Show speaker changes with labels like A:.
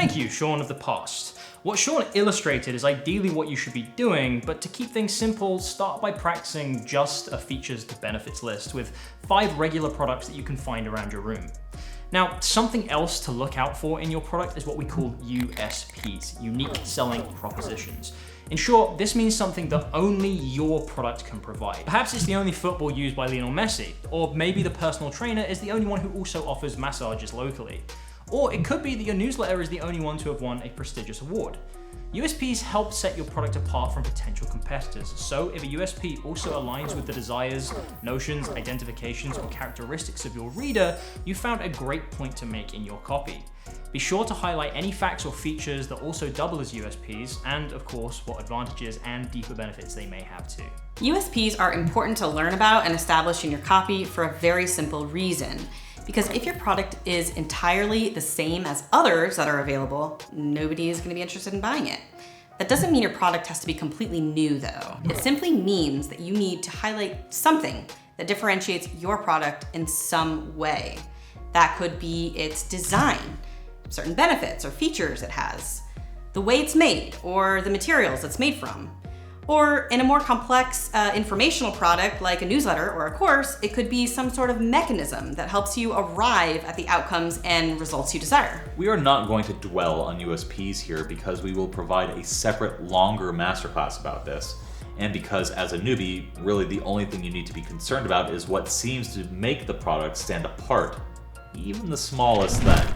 A: Thank you, Sean of the past. What Sean illustrated is ideally what you should be doing, but to keep things simple, start by practicing just a features to benefits list with 5 regular products that you can find around your room. Now, something else to look out for in your product is what we call USPs, unique selling propositions. In short, this means something that only your product can provide. Perhaps it's the only football used by Lionel Messi, or maybe the personal trainer is the only one who also offers massages locally. Or it could be that your newsletter is the only one to have won a prestigious award. USPs help set your product apart from potential competitors, so if a USP also aligns with the desires, notions, identifications, or characteristics of your reader, you found a great point to make in your copy. Be sure to highlight any facts or features that also double as USPs, and of course, what advantages and deeper benefits they may have too.
B: USPs are important to learn about and establish in your copy for a very simple reason. Because if your product is entirely the same as others that are available, nobody is going to be interested in buying it. That doesn't mean your product has to be completely new though. It simply means that you need to highlight something that differentiates your product in some way. That could be its design, certain benefits or features it has, the way it's made, or the materials it's made from. Or in a more complex informational product like a newsletter or a course, it could be some sort of mechanism that helps you arrive at the outcomes and results you desire.
C: We are not going to dwell on USPs here because we will provide a separate, longer masterclass about this. And because as a newbie, really the only thing you need to be concerned about is what seems to make the product stand apart, even the smallest thing.